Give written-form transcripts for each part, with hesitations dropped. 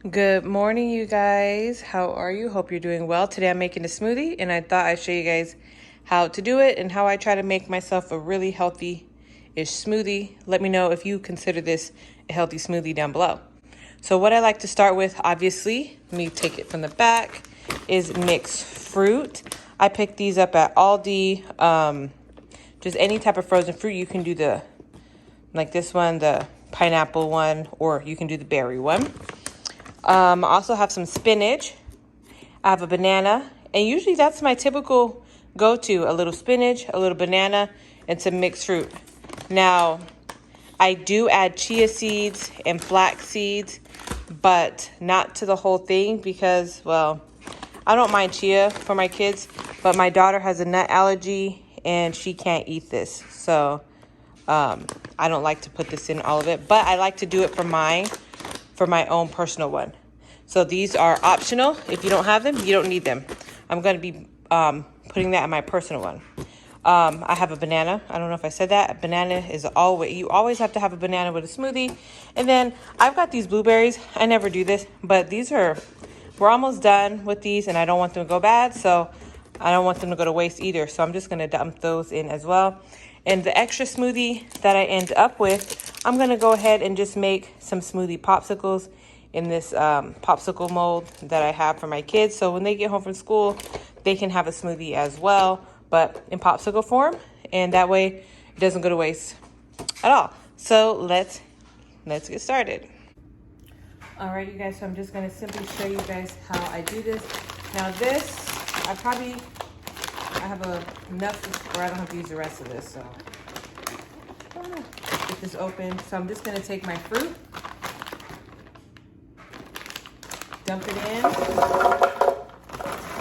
Good morning, you guys. How are you? Hope you're doing well. Today I'm making a smoothie, and I thought I'd show you guys how to do it and how I try to make myself a really healthy-ish smoothie. Let me know if you consider this a healthy smoothie down below. So what I like to start with, obviously, let me take it from the back, is mixed fruit. I picked these up at Aldi. Just any type of frozen fruit. You can do like this one, the pineapple one, or you can do the berry one. I also have some spinach. I have a banana, and usually that's my typical go-to, a little spinach, a little banana, and some mixed fruit. Now, I do add chia seeds and flax seeds, but not to the whole thing because, well, I don't mind chia for my kids, but my daughter has a nut allergy and she can't eat this. So I don't like to put this in all of it, but I like to do it for my own personal one. So these are optional. If you don't have them, you don't need them. I'm going to be putting that in my personal one. I have a banana. I don't know if I said that. A banana is you always have to have a banana with a smoothie. And then I've got these blueberries. I never do this, but we're almost done with these and I don't want them to go bad. So I don't want them to go to waste either. So I'm just going to dump those in as well. And the extra smoothie that I end up with, I'm going to go ahead and just make some smoothie popsicles in this popsicle mold that I have for my kids. So when they get home from school, they can have a smoothie as well, but in popsicle form. And that way it doesn't go to waste at all. So let's get started. All right, you guys, so I'm just going to simply show you guys how I do this. Now this, I have enough where I don't have to use the rest of this, so get this open. So I'm just gonna take my fruit, dump it in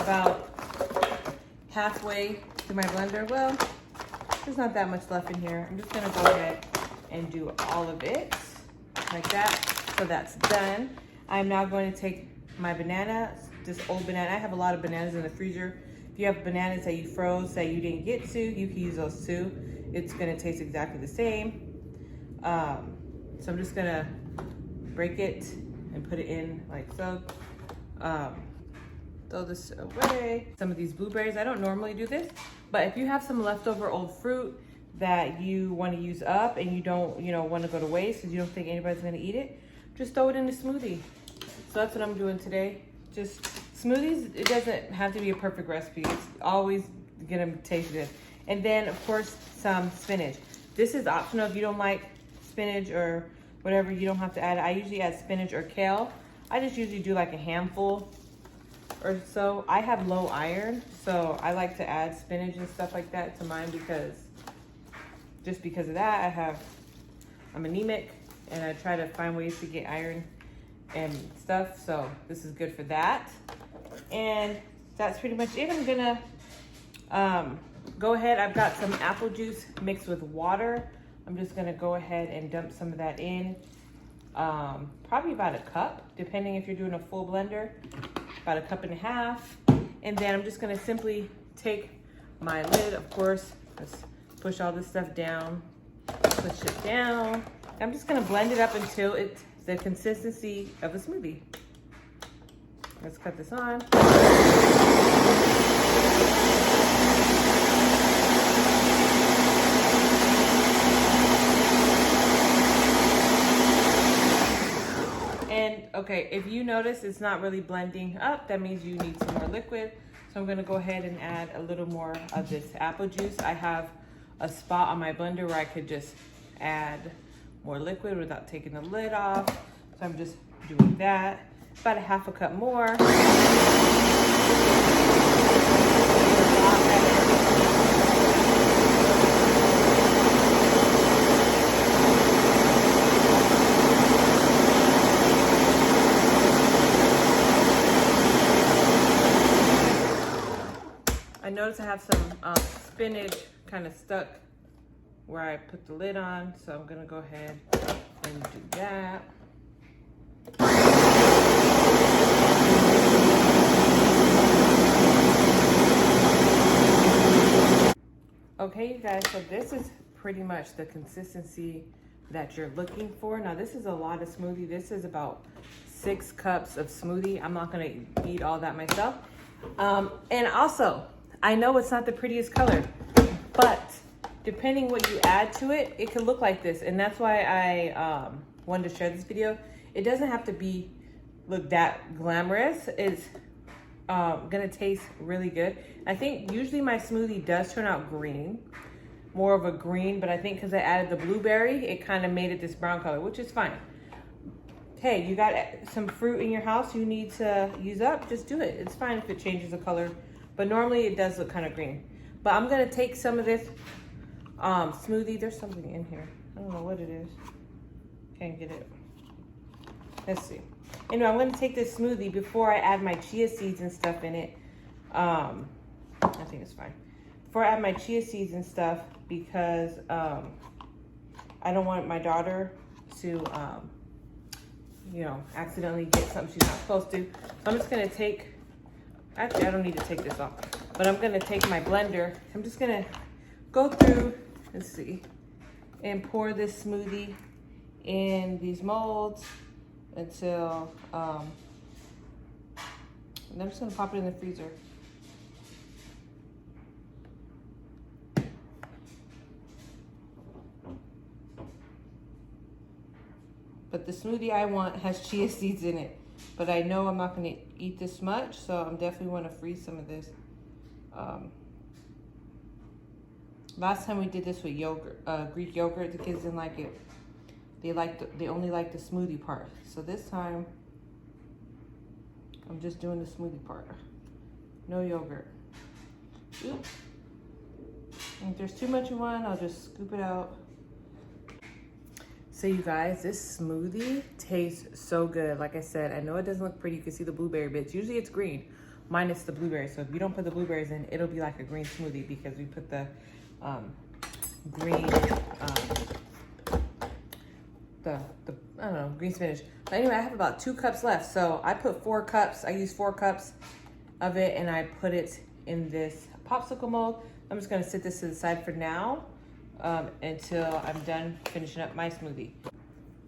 about halfway through my blender. Well, there's not that much left in here. I'm just gonna go ahead and do all of it like that. So that's done. I'm now going to take my banana, this old banana. I have a lot of bananas in the freezer. If you have bananas that you froze that you didn't get to, you can use those too. It's gonna taste exactly the same. So I'm just gonna break it and put it in like so. Throw this away. Some of these blueberries, I don't normally do this, but if you have some leftover old fruit that you want to use up and you don't, want to go to waste because you don't think anybody's gonna eat it, just throw it in the smoothie. So that's what I'm doing today. Just smoothies, it doesn't have to be a perfect recipe. It's always gonna taste good. And then of course, some spinach. This is optional if you don't like spinach or whatever, you don't have to add it. I usually add spinach or kale. I just usually do like a handful or so. I have low iron, so I like to add spinach and stuff like that to mine because of that, I'm anemic and I try to find ways to get iron and stuff. So this is good for that. And that's pretty much it. I'm gonna go ahead. I've got some apple juice mixed with water. I'm just gonna go ahead and dump some of that in. Probably about a cup, depending if you're doing a full blender, about a cup and a half. And then I'm just gonna simply take my lid, of course, just push all this stuff down, push it down. I'm just gonna blend it up until it's the consistency of a smoothie. Let's cut this on. And okay, if you notice it's not really blending up, that means you need some more liquid. So I'm gonna go ahead and add a little more of this apple juice. I have a spot on my blender where I could just add more liquid without taking the lid off. So I'm just doing that. About a half a cup more. I notice I have some spinach kind of stuck where I put the lid on, so I'm gonna go ahead and do that. Okay, you guys, so this is pretty much the consistency that you're looking for. Now, this is a lot of smoothie. This is about 6 cups of smoothie. I'm not gonna eat all that myself. And also, I know it's not the prettiest color, but depending what you add to it, it could look like this. And that's why I wanted to share this video. It doesn't have to look that glamorous. It's gonna taste really good. I think usually my smoothie does turn out green, more of a green, but I think because I added the blueberry, it kind of made it this brown color, which is fine. Hey, you got some fruit in your house you need to use up, just do it. It's fine if it changes the color, but normally it does look kind of green. But I'm gonna take some of this smoothie. There's something in here. I don't know what it is. Can't get it. Let's see. Anyway, I'm gonna take this smoothie before I add my chia seeds and stuff in it. I think it's fine. Before I add my chia seeds and stuff, because I don't want my daughter to you know, accidentally get something she's not supposed to. So I'm just gonna take, actually I don't need to take this off, but I'm gonna take my blender. I'm just gonna go through, let's see, and pour this smoothie in these molds until, and I'm just gonna pop it in the freezer. But the smoothie I want has chia seeds in it. But I know I'm not gonna eat this much, so I'm definitely wanna freeze some of this. Last time we did this with yogurt, Greek yogurt, the kids didn't like it. They only liked the smoothie part. So this time, I'm just doing the smoothie part. No yogurt. Oops. And if there's too much in one, I'll just scoop it out. So you guys, this smoothie tastes so good. Like I said, I know it doesn't look pretty. You can see the blueberry bits. Usually it's green, minus the blueberries. So if you don't put the blueberries in, it'll be like a green smoothie because we put the green, I don't know, green spinach. But anyway, I have about 2 cups left. So I put 4 cups. I used 4 cups of it and I put it in this popsicle mold. I'm just gonna sit this to the side for now. Until I'm done finishing up my smoothie.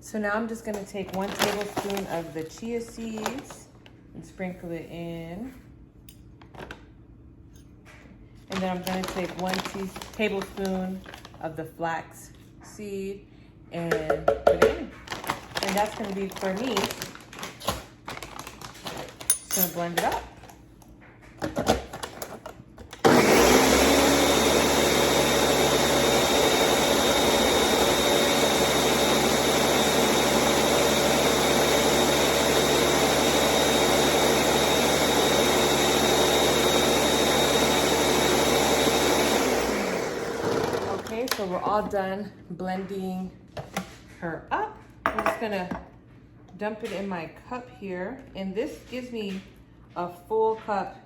So now I'm just gonna take 1 tablespoon of the chia seeds and sprinkle it in. And then I'm gonna take 1 tablespoon of the flax seed and put it in. And that's gonna be for me. Just gonna blend it up. So we're all done blending her up. I'm just gonna dump it in my cup here. And this gives me a full cup.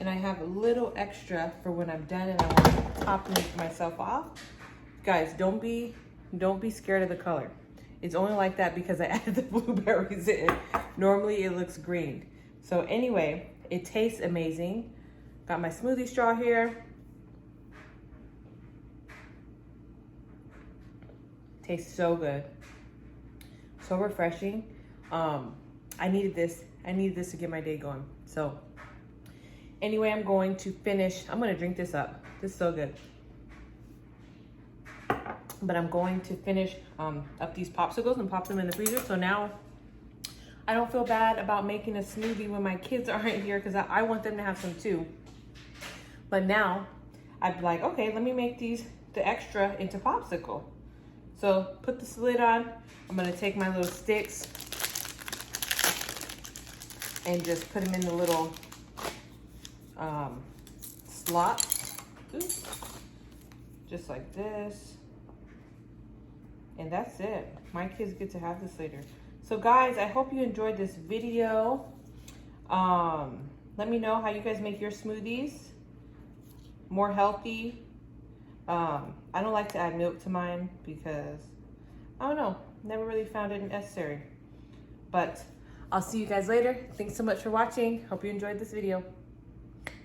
And I have a little extra for when I'm done and I want to top myself off. Guys, don't be scared of the color. It's only like that because I added the blueberries in. Normally it looks green. So anyway, it tastes amazing. Got my smoothie straw here. Tastes so good, so refreshing. I needed this to get my day going. So anyway, I'm going to drink this up. This is so good. But I'm going to finish up these popsicles and pop them in the freezer. So now I don't feel bad about making a smoothie when my kids aren't here because I want them to have some too. But now I'd be like, okay, let me make the extra into popsicle. So put the lid on. I'm gonna take my little sticks and just put them in the little slots. Oops. Just like this. And that's it. My kids get to have this later. So guys, I hope you enjoyed this video. Let me know how you guys make your smoothies more healthy. I don't like to add milk to mine because, I don't know, never really found it necessary. But I'll see you guys later. Thanks so much for watching. Hope you enjoyed this video.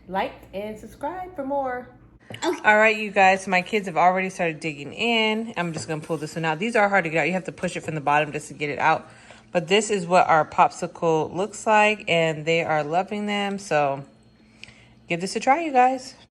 Like and subscribe for more. Okay. All right, you guys, my kids have already started digging in. I'm just gonna pull this one out. These are hard to get out. You have to push it from the bottom just to get it out. But this is what our popsicle looks like, and they are loving them. So give this a try, you guys.